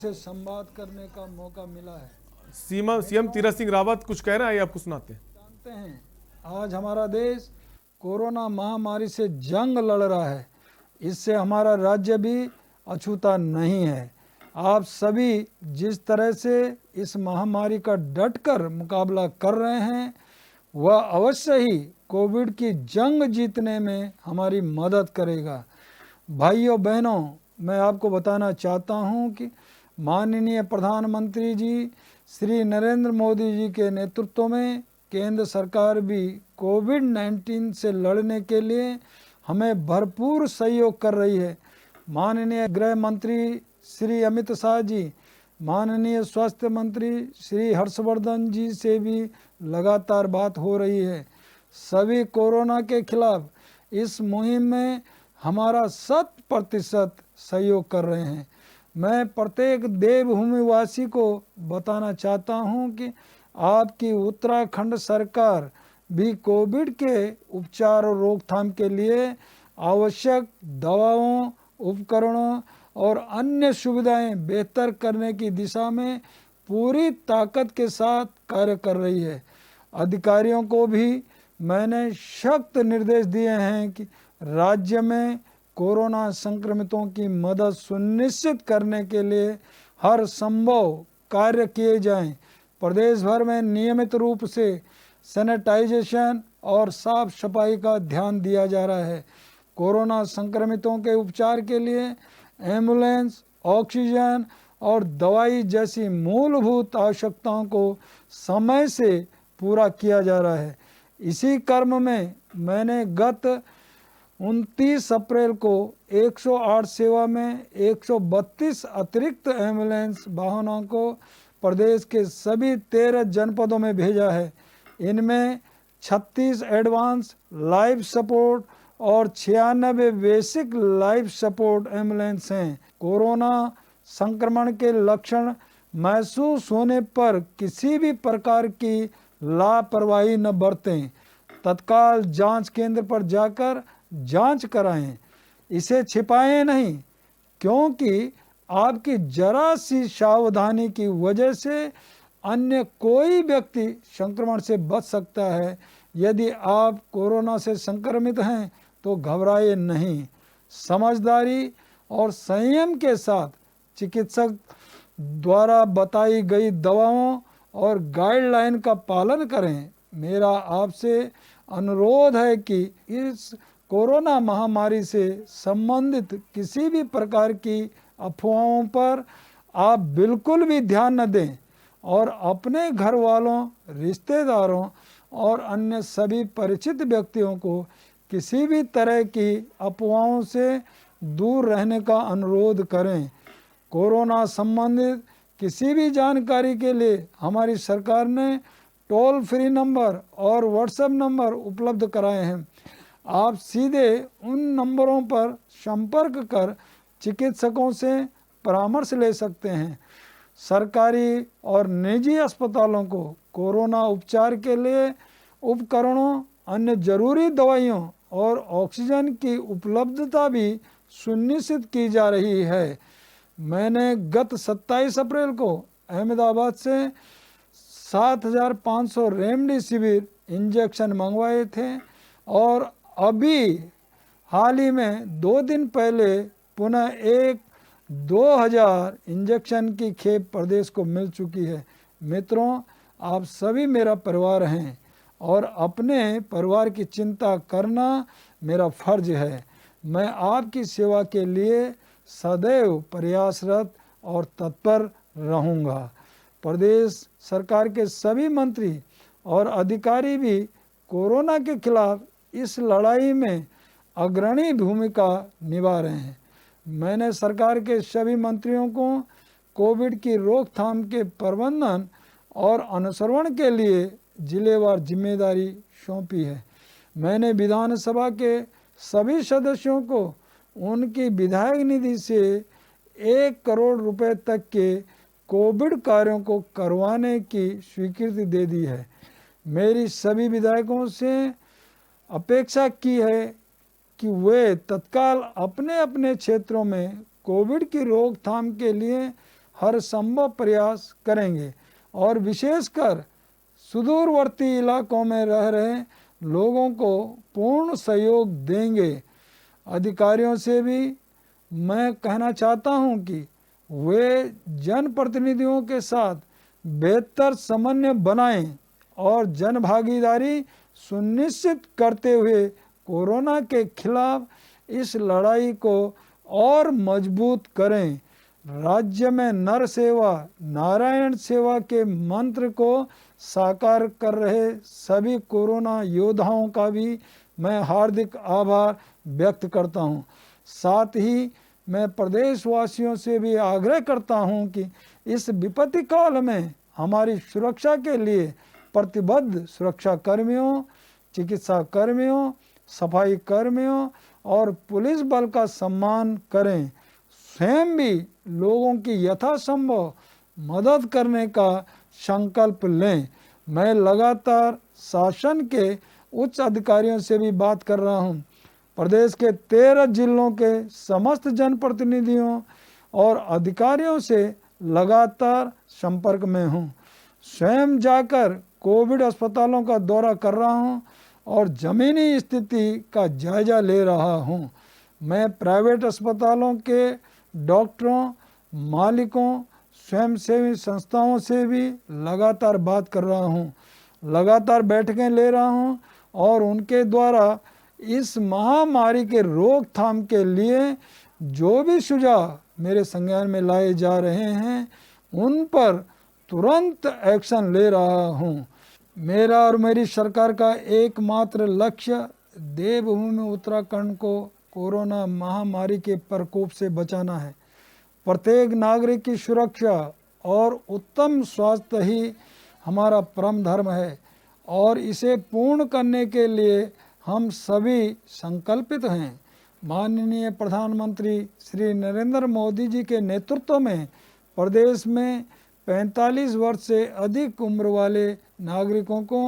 से संवाद करने का मौका मिला है। सीएम तीरथ सिंह रावत कुछ कह रहे हैं, आपको सुनाते हैं। जानते हैं, आज हमारा देश कोरोना महामारी से जंग लड़ रहा है। इससे हमारा राज्य भी अछूता नहीं है। आप सभी जिस तरह से इस महामारी का डटकर मुकाबला कर रहे हैं, वह अवश्य ही कोविड की जंग जीतने में हमारी मदद करेगा। भाइयों बहनों, मैं आपको बताना चाहता हूं कि माननीय प्रधानमंत्री जी श्री नरेंद्र मोदी जी के नेतृत्व में केंद्र सरकार भी कोविड-19 से लड़ने के लिए हमें भरपूर सहयोग कर रही है। माननीय गृह मंत्री श्री अमित शाह जी, माननीय स्वास्थ्य मंत्री श्री हर्षवर्धन जी से भी लगातार बात हो रही है। सभी कोरोना के खिलाफ इस मुहिम में हमारा 100% सहयोग कर रहे हैं। मैं प्रत्येक देवभूमि वासी को बताना चाहता हूं कि आपकी उत्तराखंड सरकार भी कोविड के उपचार और रोकथाम के लिए आवश्यक दवाओं, उपकरणों और अन्य सुविधाएं बेहतर करने की दिशा में पूरी ताकत के साथ कार्य कर रही है। अधिकारियों को भी मैंने सख्त निर्देश दिए हैं कि राज्य में कोरोना संक्रमितों की मदद सुनिश्चित करने के लिए हर संभव कार्य किए जाएं। प्रदेश भर में नियमित रूप से सैनिटाइजेशन और साफ सफाई का ध्यान दिया जा रहा है। कोरोना संक्रमितों के उपचार के लिए एम्बुलेंस, ऑक्सीजन और दवाई जैसी मूलभूत आवश्यकताओं को समय से पूरा किया जा रहा है। इसी क्रम में मैंने गत 29 अप्रैल को 108 सेवा में 132 अतिरिक्त एम्बुलेंस वाहनों को प्रदेश के सभी 13 जनपदों में भेजा है। इनमें 36 एडवांस लाइफ सपोर्ट और 96 बेसिक लाइफ सपोर्ट एम्बुलेंस हैं। कोरोना संक्रमण के लक्षण महसूस होने पर किसी भी प्रकार की लापरवाही न बरतें। तत्काल जांच केंद्र पर जाकर जांच कराएं। इसे छिपाएं नहीं, क्योंकि आपकी जरा सी सावधानी की वजह से अन्य कोई व्यक्ति संक्रमण से बच सकता है। यदि आप कोरोना से संक्रमित हैं तो घबराएं नहीं। समझदारी और संयम के साथ चिकित्सक द्वारा बताई गई दवाओं और गाइडलाइन का पालन करें। मेरा आपसे अनुरोध है कि इस कोरोना महामारी से संबंधित किसी भी प्रकार की अफवाहों पर आप बिल्कुल भी ध्यान न दें और अपने घर वालों, रिश्तेदारों और अन्य सभी परिचित व्यक्तियों को किसी भी तरह की अफवाहों से दूर रहने का अनुरोध करें। कोरोना संबंधित किसी भी जानकारी के लिए हमारी सरकार ने टोल फ्री नंबर और व्हाट्सएप नंबर उपलब्ध कराए हैं। आप सीधे उन नंबरों पर संपर्क कर चिकित्सकों से परामर्श ले सकते हैं। सरकारी और निजी अस्पतालों को कोरोना उपचार के लिए उपकरणों, अन्य जरूरी दवाइयों और ऑक्सीजन की उपलब्धता भी सुनिश्चित की जा रही है। मैंने गत 27 अप्रैल को अहमदाबाद से 7,500 रेमडेसिविर इंजेक्शन मंगवाए थे और अभी हाल ही में 2 दिन पहले पुनः एक 2,000 इंजेक्शन की खेप प्रदेश को मिल चुकी है। मित्रों, आप सभी मेरा परिवार हैं और अपने परिवार की चिंता करना मेरा फर्ज है। मैं आपकी सेवा के लिए सदैव प्रयासरत और तत्पर रहूँगा। प्रदेश सरकार के सभी मंत्री और अधिकारी भी कोरोना के खिलाफ इस लड़ाई में अग्रणी भूमिका निभा रहे हैं। मैंने सरकार के सभी मंत्रियों को कोविड की रोकथाम के प्रबंधन और अनुसरण के लिए जिलेवार जिम्मेदारी सौंपी है। मैंने विधानसभा के सभी सदस्यों को उनकी विधायक निधि से 1 करोड़ रुपए तक के कोविड कार्यों को करवाने की स्वीकृति दे दी है। मेरी सभी विधायकों से अपेक्षा की है कि वे तत्काल अपने अपने क्षेत्रों में कोविड की रोकथाम के लिए हर संभव प्रयास करेंगे और विशेषकर सुदूरवर्ती इलाकों में रह रहे लोगों को पूर्ण सहयोग देंगे। अधिकारियों से भी मैं कहना चाहता हूं कि वे जनप्रतिनिधियों के साथ बेहतर समन्वय बनाएं और जन भागीदारी सुनिश्चित करते हुए कोरोना के खिलाफ इस लड़ाई को और मजबूत करें। राज्य में नर सेवा नारायण सेवा के मंत्र को साकार कर रहे सभी कोरोना योद्धाओं का भी मैं हार्दिक आभार व्यक्त करता हूं। साथ ही मैं प्रदेशवासियों से भी आग्रह करता हूं कि इस विपत्ति काल में हमारी सुरक्षा के लिए प्रतिबद्ध सुरक्षा कर्मियों, चिकित्सा कर्मियों, सफाई कर्मियों और पुलिस बल का सम्मान करें। स्वयं भी लोगों की यथासंभव मदद करने का संकल्प लें। मैं लगातार शासन के उच्च अधिकारियों से भी बात कर रहा हूं। प्रदेश के 13 जिलों के समस्त जनप्रतिनिधियों और अधिकारियों से लगातार संपर्क में हूं। स्वयं जाकर कोविड अस्पतालों का दौरा कर रहा हूं और जमीनी स्थिति का जायजा ले रहा हूं। मैं प्राइवेट अस्पतालों के डॉक्टरों, मालिकों, स्वयंसेवी संस्थाओं से भी लगातार बात कर रहा हूं, लगातार बैठकें ले रहा हूं और उनके द्वारा इस महामारी के रोकथाम के लिए जो भी सुझाव मेरे संज्ञान में लाए जा रहे हैं उन पर तुरंत एक्शन ले रहा हूं। मेरा और मेरी सरकार का एकमात्र लक्ष्य देवभूमि उत्तराखंड को कोरोना महामारी के प्रकोप से बचाना है। प्रत्येक नागरिक की सुरक्षा और उत्तम स्वास्थ्य ही हमारा परम धर्म है और इसे पूर्ण करने के लिए हम सभी संकल्पित हैं। माननीय प्रधानमंत्री श्री नरेंद्र मोदी जी के नेतृत्व में प्रदेश में 45 वर्ष से अधिक उम्र वाले नागरिकों को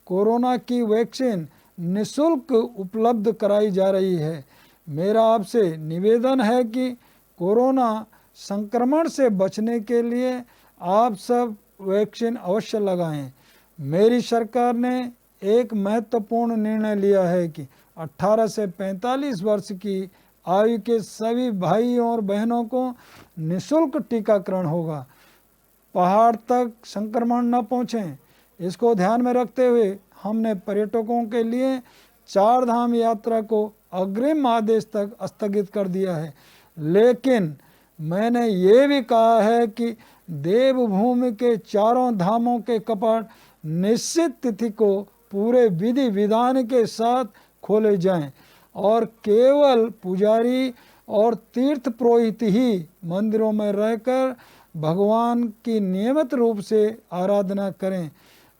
कोरोना की वैक्सीन निःशुल्क उपलब्ध कराई जा रही है। मेरा आपसे निवेदन है कि कोरोना संक्रमण से बचने के लिए आप सब वैक्सीन अवश्य लगाएं। मेरी सरकार ने एक महत्वपूर्ण निर्णय लिया है कि 18 से 45 वर्ष की आयु के सभी भाइयों और बहनों को निःशुल्क टीकाकरण होगा। पहाड़ तक संक्रमण न पहुँचे, इसको ध्यान में रखते हुए हमने पर्यटकों के लिए 4 धाम यात्रा को अग्रिम आदेश तक स्थगित कर दिया है। लेकिन मैंने ये भी कहा है कि देवभूमि के 4 धामों के कपाट निश्चित तिथि को पूरे विधि विधान के साथ खोले जाएं और केवल पुजारी और तीर्थ पुरोहित ही मंदिरों में रहकर भगवान की नियमित रूप से आराधना करें।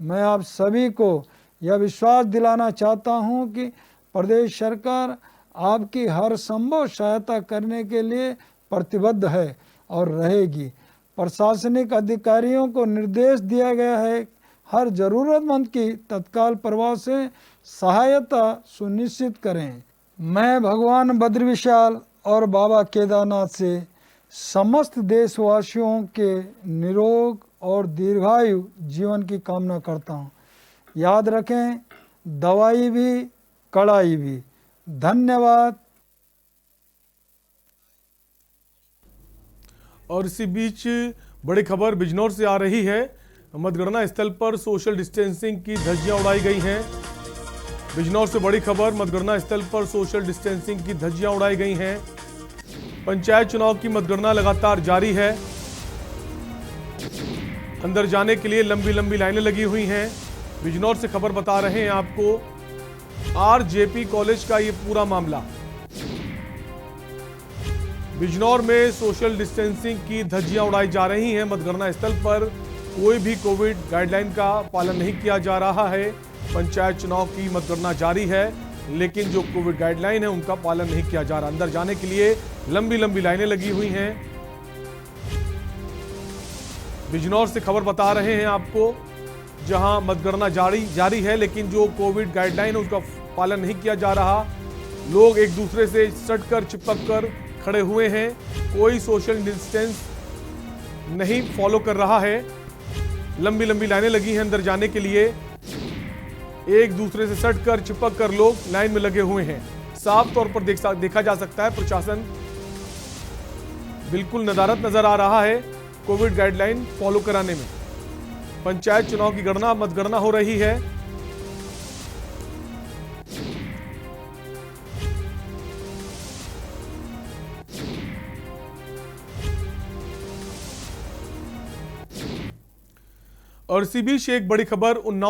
मैं आप सभी को यह विश्वास दिलाना चाहता हूं कि प्रदेश सरकार आपकी हर संभव सहायता करने के लिए प्रतिबद्ध है और रहेगी। प्रशासनिक अधिकारियों को निर्देश दिया गया है हर जरूरतमंद की तत्काल प्रभाव से सहायता सुनिश्चित करें। मैं भगवान बद्री विशाल और बाबा केदारनाथ से समस्त देशवासियों के निरोग और दीर्घायु जीवन की कामना करता हूँ। याद रखें, दवाई भी कड़ाई भी। धन्यवाद। और इसी बीच बड़ी खबर बिजनौर से आ रही है। मतगणना स्थल पर सोशल डिस्टेंसिंग की धज्जियां उड़ाई गई हैं। बिजनौर से बड़ी खबर, मतगणना स्थल पर सोशल डिस्टेंसिंग की धज्जियां उड़ाई गई हैं। पंचायत चुनाव की मतगणना लगातार जारी है। अंदर जाने के लिए लंबी लंबी लाइनें लगी हुई हैं। बिजनौर से खबर बता रहे हैं आपको आरजेपी कॉलेज का ये पूरा मामला। बिजनौर में सोशल डिस्टेंसिंग की धज्जियां उड़ाई जा रही हैं। मतगणना स्थल पर कोई भी कोविड गाइडलाइन का पालन नहीं किया जा रहा है। पंचायत चुनाव की मतगणना जारी है, लेकिन जो कोविड गाइडलाइन है उनका पालन नहीं किया जा रहा। अंदर जाने के लिए लंबी लंबी लाइनें लगी हुई हैं। बिजनौर से खबर बता रहे हैं आपको, जहां मतगणना जारी है, लेकिन जो कोविड गाइडलाइन है उसका पालन नहीं किया जा रहा। लोग एक दूसरे से सटकर चिपक कर खड़े हुए हैं। कोई सोशल डिस्टेंस नहीं फॉलो कर रहा है। लंबी लंबी लाइनें लगी हैं अंदर जाने के लिए। एक दूसरे से सट कर चिपक कर लोग लाइन में लगे हुए हैं। साफ तौर पर देखा जा सकता है प्रशासन बिल्कुल नदारत नजर आ रहा है कोविड गाइडलाइन फॉलो कराने में। पंचायत चुनाव की गणना मतगणना हो रही है। और इसी बीच एक बड़ी खबर उन्नाव